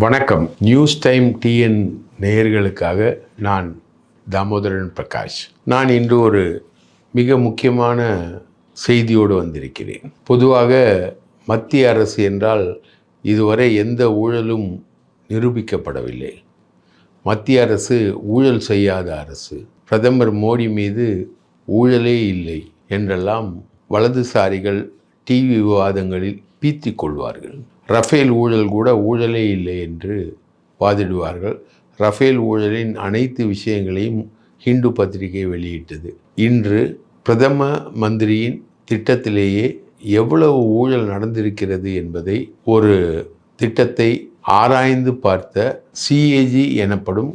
வணக்கம். News time TN நேயர்களுக்காக நான் தாமோதரன் பிரகாஷ். நான் இன்று ஒரு மிக முக்கியமான செய்தியோடு வந்திருக்கிறேன். பொதுவாக மத்திய அரசு என்றால் இதுவரை எந்த ஊழலும் நிரூபிக்கப்படவில்லை. மத்திய அரசு ஊழல் செய்யாத அரசு, பிரதமர் மோடி மீது ஊழலே இல்லை என்றெல்லாம் வலதுசாரிகள் டிவி விவாதங்களில் பீத்திக் கொள்வார்கள். ரஃபேல் ஊழல் கூட ஊழலே இல்லை என்று வாதிடுவார்கள். ரஃபேல் ஊழலின் அனைத்து விஷயங்களையும் ஹிந்து பத்திரிகை வெளியிட்டது. இன்று பிரதம மந்திரியின் திட்டத்திலேயே எவ்வளவு ஊழல் நடந்திருக்கிறது என்பதை ஒரு திட்டத்தை ஆராய்ந்து பார்த்த சிஏஜி எனப்படும்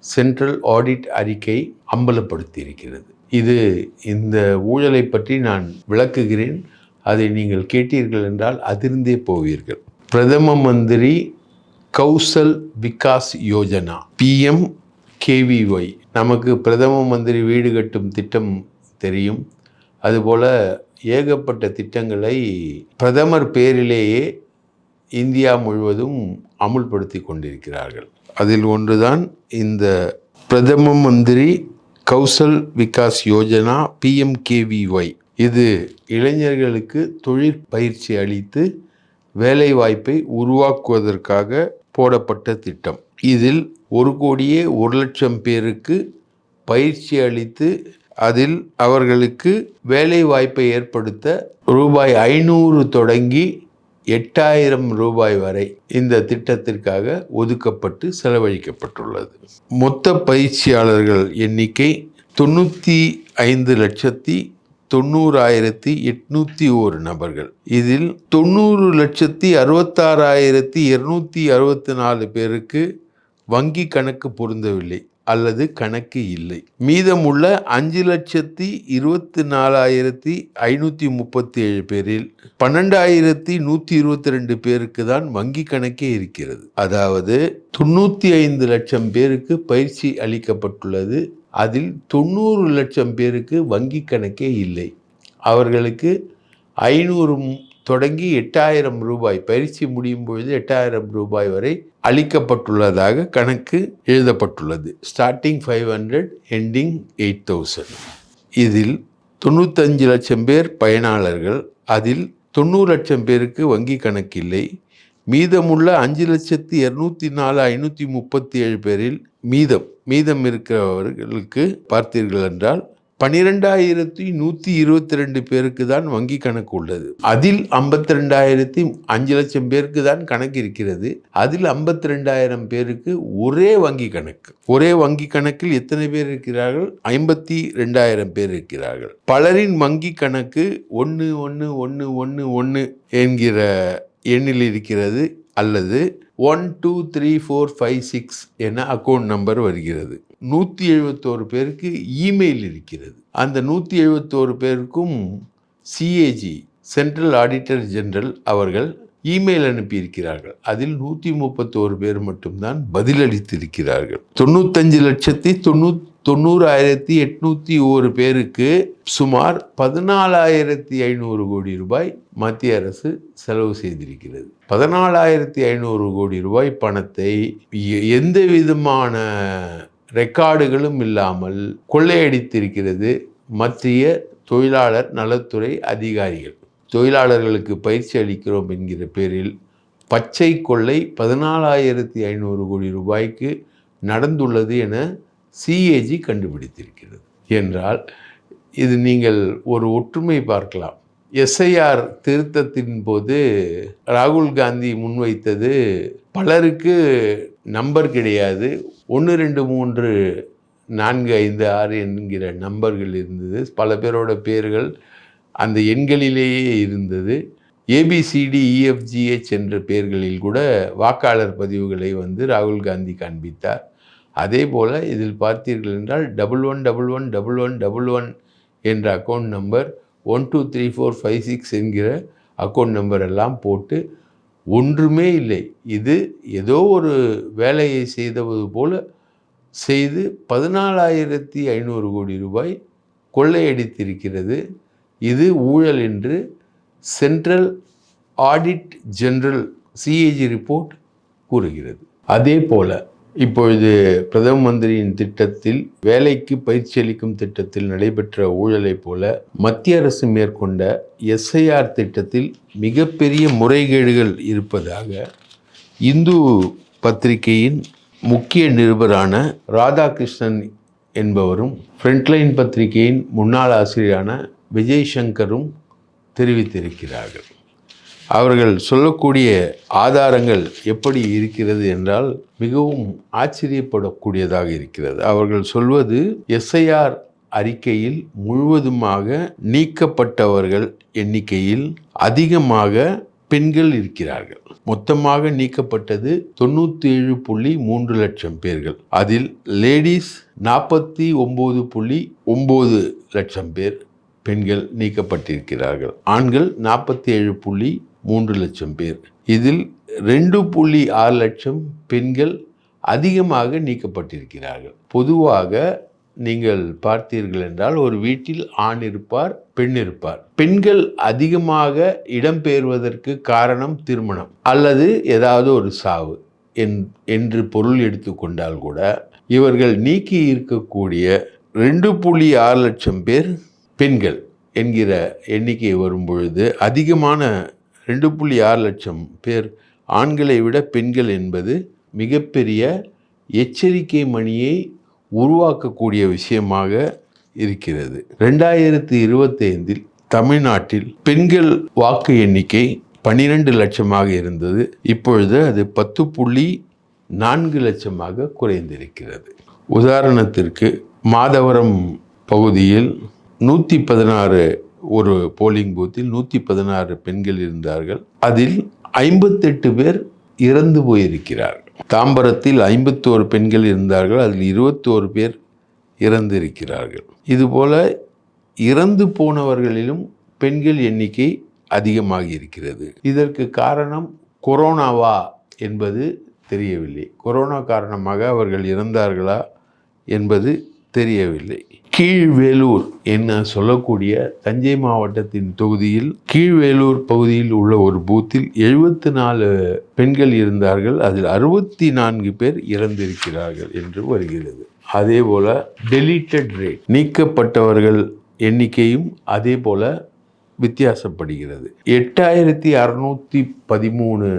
சென்ட்ரல் ஆடிட் அறிக்கை அம்பலப்படுத்தியிருக்கிறது. இந்த ஊழலை பற்றி நான் விளக்குகிறேன். அதை நீங்கள் கேட்டீர்கள் என்றால் அதிர்ந்தே போவீர்கள். பிரதம மந்திரி கௌசல் விகாஸ் யோஜனா PMKVY. நமக்கு பிரதம மந்திரி வீடு கட்டும் திட்டம் தெரியும். அதுபோல் ஏகப்பட்ட திட்டங்களை பிரதமர் பேரிலேயே இந்தியா முழுவதும் அமுல்படுத்தி கொண்டிருக்கிறார்கள். அதில் ஒன்றுதான் இந்த பிரதம மந்திரி கௌசல் விகாஸ் யோஜனா PMKVY. இது இளைஞர்களுக்கு தொழிற்பயிற்சி அளித்து வேலை வாய்ப்பை உருவாக்குவதற்காக போடப்பட்ட திட்டம். இதில் 1,01,00,000 பேருக்கு பயிற்சி அளித்து அதில் அவர்களுக்கு வேலை வாய்ப்பை ஏற்படுத்த ரூபாய் 500 தொடங்கி 8,000 ரூபாய் வரை இந்த திட்டத்திற்காக ஒதுக்கப்பட்டு செலவழிக்கப்பட்டுள்ளது. மொத்த பயிற்சியாளர்கள் எண்ணிக்கை 95,90,801 நபர்கள். இதில் 90,66,264 பேருக்கு வங்கி கணக்கு பொருந்தவில்லை அல்லது கணக்கு இல்லை. மீதமுள்ள 5,24,537 பேரில் 12,122 பேருக்கு தான் வங்கி கணக்கே இருக்கிறது. அதாவது 95 லட்சம் பேருக்கு பயிற்சி அளிக்கப்பட்டுள்ளது. அதில் 90 லட்சம் பேருக்கு வங்கி கணக்கே இல்லை. அவர்களுக்கு 500 தொடங்கி 8,000 ரூபாய் பயிற்சி முடியும் பொழுது 8,000 ரூபாய் வரை அளிக்கப்பட்டுள்ளதாக கணக்கு எழுதப்பட்டுள்ளது. Starting 500, ending 8,000. இதில் 95 லட்சம் பேர் பயனாளர்கள். அதில் 90 லட்சம் பேருக்கு வங்கி கணக்கு இல்லை. மீதமுள்ள 5,204,537 பேரில் மீதம் இருக்கிறவர்களுக்கு பார்த்தீர்கள் என்றால் 12,122 பேருக்கு தான் வங்கி கணக்கு உள்ளது. அதில் 5 லட்சம் பேருக்கு தான் கணக்கு இருக்கிறது. அதில் 52,000 பேருக்கு ஒரே வங்கி கணக்கு. ஒரே வங்கி கணக்கில் எத்தனை பேர் இருக்கிறார்கள்? 52,000 பேர் இருக்கிறார்கள். பலரின் வங்கி கணக்கு 1111 என்கிற எண்ணில் இருக்கிறது அல்லது 1 2 3 4 5 6 என அக்கௌண்ட் நம்பர் வருகிறது. 171 பேருக்கு இமெயில் இருக்கிறது. அந்த 171 பேருக்கும் சிஏஜி சென்ட்ரல் ஆடிட்டர் ஜெனரல் அவர்கள் இமெயில் அனுப்பியிருக்கிறார்கள். அதில் 131 பேர் மட்டும்தான் பதிலளித்திருக்கிறார்கள். 95,90,801 பேருக்கு சுமார் 14,500 கோடி ரூபாய் மத்திய அரசு செலவு செய்திருக்கிறது. 14,500 கோடி ரூபாய் பணத்தை எந்த விதமான ரெக்கார்டுகளும் இல்லாமல் கொள்ளையடித்திருக்கிறது மத்திய தொழிலாளர் நலத்துறை அதிகாரிகள். தொழிலாளர்களுக்கு பயிற்சி அளிக்கிறோம் என்கிற பேரில் பச்சை கொள்ளை 14,500 கோடி ரூபாய்க்கு நடந்துள்ளது என சிஏஜி கண்டுபிடித்திருக்கிறது என்றால் இது நீங்கள் ஒரு ஒற்றுமை பார்க்கலாம். எஸ்ஐஆர் திருத்தத்தின் போது ராகுல் காந்தி முன்வைத்தது பலருக்கு நம்பர் கிடையாது. 1 2 3 4 5 6 என்கிற நம்பர்கள் இருந்தது. பல பேரோட பேர்கள் அந்த எண்களிலேயே இருந்தது. ABCDEFGH என்ற பெயர்களில் கூட வாக்காளர் பதிவுகளை ராகுல் காந்தி காண்பித்தார். அதே போல் இதில் பார்த்தீர்கள் என்றால் 11111111 என்ற அக்கௌண்ட் நம்பர் 1 2 3 4 5 6 என்கிற அக்கௌண்ட் நம்பர் எல்லாம் போட்டு ஒன்றுமே இல்லை. இது ஏதோ ஒரு வேலையை செய்தது போல செய்து 14,500 கோடி ரூபாய் கொள்ளையடித்திருக்கிறது. இது ஊழல் என்று central audit general CAG report கூறுகிறது. அதே போல இப்பொழுது பிரதம மந்திரியின் திட்டத்தில் வேலைக்கு பயிற்சி அளிக்கும் திட்டத்தில் நடைபெற்ற ஊழலை போல மத்திய அரசு மேற்கொண்ட எஸ்ஐஆர் திட்டத்தில் மிகப்பெரிய முறைகேடுகள் இருப்பதாக இந்து பத்திரிகையின் முக்கிய நிருபரான ராதாகிருஷ்ணன் என்பவரும் ஃப்ரண்ட்லைன் பத்திரிகையின் முன்னாள் ஆசிரியரான விஜய் சங்கரும் தெரிவித்திருக்கிறார்கள். அவர்கள் சொல்லக்கூடிய ஆதாரங்கள் எப்படி இருக்கிறது என்றால் மிகவும் ஆச்சரியப்படக்கூடியதாக இருக்கிறது. அவர்கள் சொல்வது எஸ்ஐஆர் அறிக்கையில் முழுவதுமாக நீக்கப்பட்டவர்கள் எண்ணிக்கையில் அதிகமாக பெண்கள் இருக்கிறார்கள். மொத்தமாக நீக்கப்பட்டது 97.3 லட்சம் பேர்கள். அதில் லேடிஸ் 49.9 லட்சம் பேர் பெண்கள் நீக்கப்பட்டிருக்கிறார்கள். ஆண்கள் 47.3 லட்சம் பேர். இதில் 2.6 லட்சம் பெண்கள் அதிகமாக நீக்கப்பட்டிருக்கிறார்கள். பொதுவாக நீங்கள் பார்த்தீர்கள் என்றால் ஒரு வீட்டில் ஆண் இருப்பார், பெண் இருப்பார். பெண்கள் அதிகமாக இடம்பெயர்வதற்கு காரணம் திருமணம் அல்லது ஏதாவது ஒரு சாவு என்று பொருள் எடுத்துக்கொண்டால் கூட இவர்கள் நீக்கி இருக்கக்கூடிய 2.6 லட்சம் பேர் பெண்கள் என்கிற எண்ணிக்கை வரும்பொழுது அதிகமான 2.6 லட்சம் பேர் ஆண்களை விட பெண்கள் என்பது மிகப்பெரிய எச்சரிக்கை மணியை உருவாக்கக்கூடிய விஷயமாக இருக்கிறது. 2025 தமிழ்நாட்டில் பெண்கள் வாக்கு எண்ணிக்கை 12 லட்சமாக இருந்தது. இப்பொழுது அது 10.4 லட்சமாக குறைந்திருக்கிறது. உதாரணத்திற்கு மாதவரம் பகுதியில் 116 ஒரு போலிங் பூத்தில் 116 பெண்கள் இருந்தார்கள். அதில் 58 பேர் இறந்து போயிருக்கிறார்கள். தாம்பரத்தில் 51 பெண்கள் இருந்தார்கள். அதில் 21 பேர் இறந்திருக்கிறார்கள். இதுபோல இறந்து போனவர்களிலும் பெண்கள் எண்ணிக்கை அதிகமாக இருக்கிறது. இதற்கு காரணம் கொரோனாவா என்பது தெரியவில்லை. கொரோனா காரணமாக அவர்கள் இறந்தார்களா என்பது தெரியவில்லை. கீழ்வேலூர் என்ன சொல்லக்கூடிய தஞ்சை மாவட்டத்தின் தொகுதியில் கீழ்வேலூர் பகுதியில் உள்ள ஒரு பூத்தில் 74 பெண்கள் இருந்தார்கள். அதில் 64 பேர் இறந்திருக்கிறார்கள் என்று வருகிறது. அதே போல டெலீட்டட் ரேட், நீக்கப்பட்டவர்கள் எண்ணிக்கையும் அதே போல வித்தியாசப்படுகிறது. 8613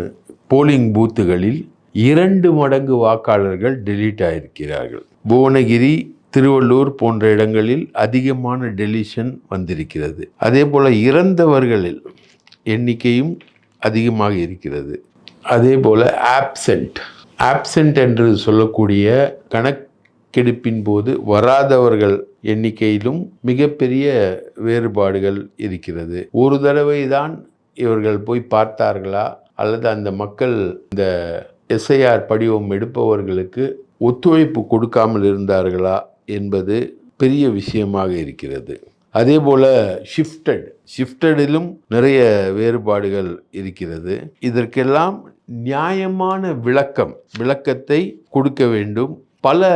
போலிங் பூத்துகளில் 2 மடங்கு வாக்காளர்கள் டெலீட் ஆயிருக்கிறார்கள். புவனகிரி, திருவள்ளூர் போன்ற இடங்களில் அதிகமான டெலிஷன் வந்திருக்கிறது. அதே போல இறந்தவர்களில் எண்ணிக்கையும் அதிகமாக இருக்கிறது. அதே போல ஆப்சென்ட் என்று சொல்லக்கூடிய கணக்கெடுப்பின் போது வராதவர்கள் எண்ணிக்கையிலும் மிகப்பெரிய வேறுபாடுகள் இருக்கிறது. ஒரு தடவை தான் இவர்கள் போய் பார்த்தார்களா அல்லது அந்த மக்கள் இந்த எஸ்ஐஆர் படிவம் எடுப்பவர்களுக்கு ஒத்துழைப்பு கொடுக்காமல் இருந்தார்களா என்பது பெரிய விஷயமாக இருக்கிறது. அதே போல ஷிஃப்டடிலும் நிறைய வேறுபாடுகள் இருக்கிறது. இதற்கெல்லாம் நியாயமான விளக்கத்தை கொடுக்க வேண்டும். பல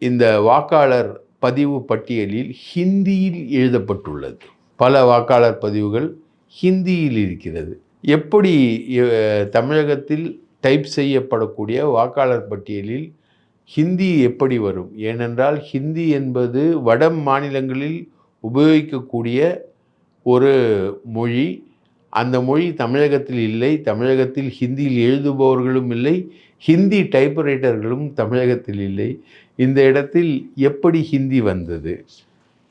இந்த வாக்காளர் பதிவு பட்டியலில் ஹிந்தியில் எழுதப்பட்டுள்ளது. பல வாக்காளர் பதிவுகள் ஹிந்தியில் இருக்கிறது. எப்படி தமிழகத்தில் டைப் செய்யப்படக்கூடிய வாக்காளர் பட்டியலில் ஹிந்தி எப்படி வரும்? ஏனென்றால் ஹிந்தி என்பது வட மாநிலங்களில் உபயோகிக்கக்கூடிய ஒரு மொழி. அந்த மொழி தமிழகத்தில் இல்லை. தமிழகத்தில் ஹிந்தியில் எழுதுபவர்களும் இல்லை, ஹிந்தி டைப்ரைட்டர்களும் தமிழகத்தில் இல்லை. இந்த இடத்தில் எப்படி ஹிந்தி வந்தது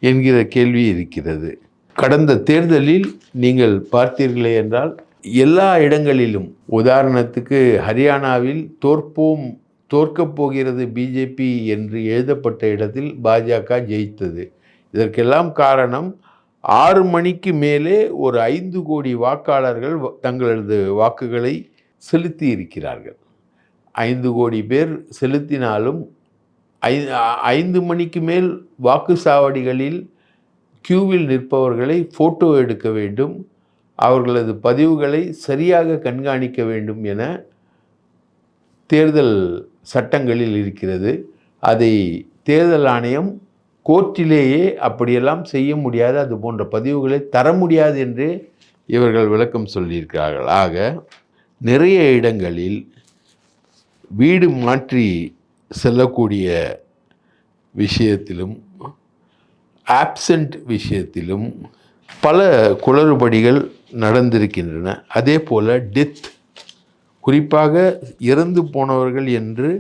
என்கிற கேள்வி இருக்கிறது. கடந்த தேர்தலில் நீங்கள் பார்த்தீர்களே என்றால் எல்லா இடங்களிலும், உதாரணத்துக்கு ஹரியானாவில் தோற்கப் போகிறது பிஜேபி என்று எழுதப்பட்ட இடத்தில் பாஜக ஜெயித்தது. இதற்கெல்லாம் காரணம் 6 மணிக்கு மேலே ஒரு 5 கோடி வாக்காளர்கள் தங்களது வாக்குகளை செலுத்தி இருக்கிறார்கள். 5 கோடி பேர் செலுத்தினாலும் 5 மணிக்கு மேல் வாக்குச்சாவடிகளில் கியூவில் நிற்பவர்களை ஃபோட்டோ எடுக்க வேண்டும், அவர்களது பதிவுகளை சரியாக கண்காணிக்க வேண்டும் என தேர்தல் சட்டங்களில் இருக்கிறது. அதை தேர்தல் ஆணையம் கோர்ட்டிலேயே அப்படியெல்லாம் செய்ய முடியாது, அது போன்ற பதிவுகளை தர முடியாது என்று இவர்கள் விளக்கம் சொல்லியிருக்கிறார்கள். ஆக நிறைய இடங்களில் வீடு மாற்றி செல்லக்கூடிய விஷயத்திலும் ஆப்சண்ட் விஷயத்திலும் பல குளறுபடிகள் நடந்திருக்கின்றன. அதே போல் டெத், குறிப்பாக இறந்து போனவர்கள் என்று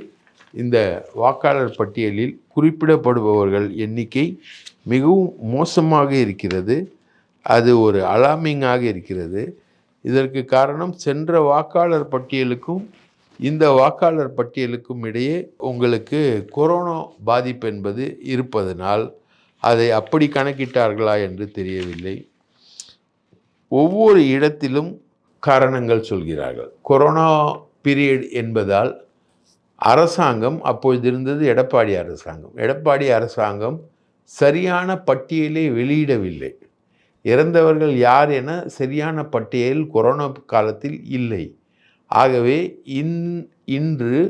இந்த வாக்காளர் பட்டியலில் குறிப்பிடப்படுபவர்கள் எண்ணிக்கை மிகவும் மோசமாக இருக்கிறது. அது ஒரு அலார்மிங்காக இருக்கிறது. இதற்கு காரணம் சென்ற வாக்காளர் பட்டியலுக்கும் இந்த வாக்காளர் பட்டியலுக்கும் இடையே உங்களுக்கு கொரோனா பாதிப்பு என்பது இருப்பதனால் அதை அப்படி கணக்கிட்டார்களா என்று தெரியவில்லை. ஒவ்வொரு இடத்திலும் காரணங்கள் சொல்கிறார்கள். கொரோனா பீரியட் என்பதால் அரசாங்கம், அப்பொழுது இருந்தது எடப்பாடி அரசாங்கம், எடப்பாடி அரசாங்கம் சரியான பட்டியலை வெளியிடவில்லை. இறந்தவர்கள் யார் என சரியான பட்டியல் கொரோனா காலத்தில் இல்லை. ஆகவே இன்று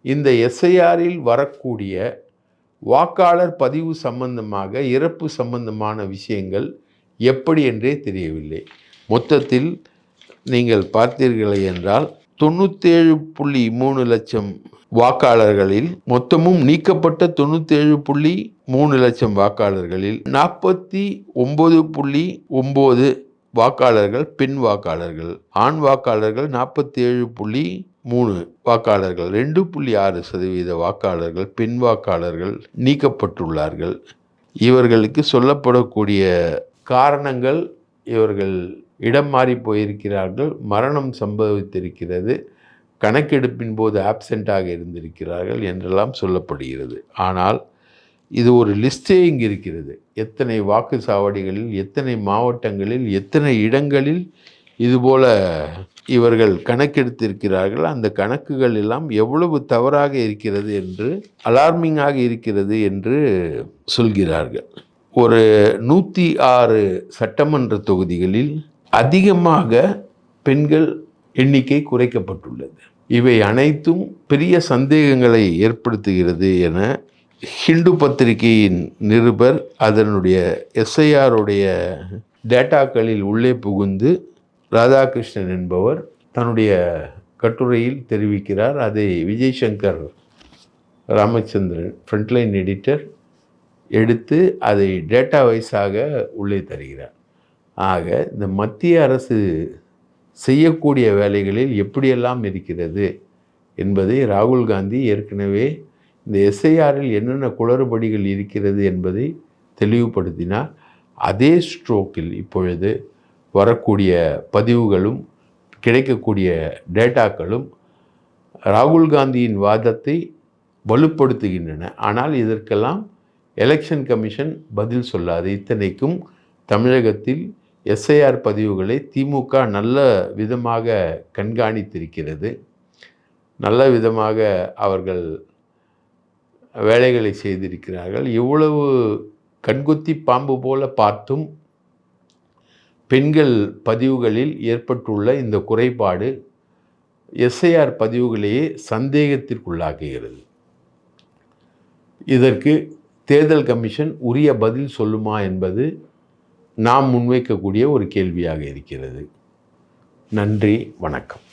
இந்த எஸ்ஐஆரில் வரக்கூடிய வாக்காளர் பதிவு சம்பந்தமாக இறப்பு சம்பந்தமான விஷயங்கள் எப்படி என்றே தெரியவில்லை. மொத்தத்தில் நீங்கள் பார்த்தீர்களே என்றால் 97.3 லட்சம் வாக்காளர்களில் மொத்தமும் நீக்கப்பட்ட 97.3 லட்சம் வாக்காளர்களில் 49.9 வாக்காளர்கள் பெண் வாக்காளர்கள், ஆண் வாக்காளர்கள் 47.3 வாக்காளர்கள், 2.6% வாக்காளர்கள் பெண் வாக்காளர்கள் நீக்கப்பட்டுள்ளார்கள். இவர்களுக்கு சொல்லப்படக்கூடிய காரணங்கள், இவர்கள் இடம் மாறி போயிருக்கிறார்கள், மரணம் சம்பவித்திருக்கிறது, கணக்கெடுப்பின் போது ஆப்சென்ட்டாக இருந்திருக்கிறார்கள் என்றெல்லாம் சொல்லப்படுகிறது. ஆனால் இது ஒரு லிஸ்டே இங்கு இருக்கிறது. எத்தனை வாக்கு சாவடிகளில், எத்தனை மாவட்டங்களில், எத்தனை இடங்களில் இதுபோல இவர்கள் கணக்கெடுத்திருக்கிறார்கள், அந்த கணக்குகள் எல்லாம் எவ்வளவு தவறாக இருக்கிறது என்று, அலார்மிங்காக இருக்கிறது என்று சொல்கிறார்கள். ஒரு 106 சட்டமன்ற தொகுதிகளில் அதிகமாக பெண்கள் எண்ணிக்கை குறைக்கப்பட்டுள்ளது. இவை அனைத்தும் பெரிய சந்தேகங்களை ஏற்படுத்துகிறது என ஹிந்து பத்திரிகையின் நிருபர் அதனுடைய எஸ்ஐஆருடைய டேட்டாக்களில் உள்ளே புகுந்து ராதாகிருஷ்ணன் என்பவர் தன்னுடைய கட்டுரையில் தெரிவிக்கிறார். அதை விஜய் சங்கர் ராமச்சந்திரன் ஃப்ரண்ட்லைன் எடிட்டர் எடுத்து அதை டேட்டா வைஸாக உள்ளே தருகிறார். ஆக இந்த மத்திய அரசு செய்யக்கூடிய வேலைகளில் எப்படியெல்லாம் இருக்கிறது என்பதை ராகுல் காந்தி ஏற்கனவே இந்த எஸ்ஐஆரில் என்னென்ன குளறுபடிகள் இருக்கிறது என்பதை தெளிவுபடுத்தினார். அதே ஸ்ட்ரோக்கில் இப்பொழுது வரக்கூடிய பதிவுகளும் கிடைக்கக்கூடிய டேட்டாக்களும் ராகுல் காந்தியின் வாதத்தை வலுப்படுத்துகின்றன. ஆனால் இதற்கெல்லாம் எலெக்ஷன் கமிஷன் பதில் சொல்லாது. இத்தனைக்கும் தமிழகத்தில் எஸ்ஐஆர் பதிவுகளை திமுக நல்ல விதமாக கண்காணித்திருக்கிறது. நல்ல விதமாக அவர்கள் வேலைகளை செய்திருக்கிறார்கள். இவ்வளவு கண்குத்தி பாம்பு போல பார்த்தும் பெண்கள் பதிவுகளில் ஏற்பட்டுள்ள இந்த குறைபாடு எஸ்ஐஆர் பதிவுகளையே சந்தேகத்திற்குள்ளாக்குகிறது. இதற்கு தேர்தல் கமிஷன் உரிய பதில் சொல்லுமா என்பது நாம் முன்வைக்கக்கூடிய ஒரு கேள்வியாக இருக்கிறது. நன்றி, வணக்கம்.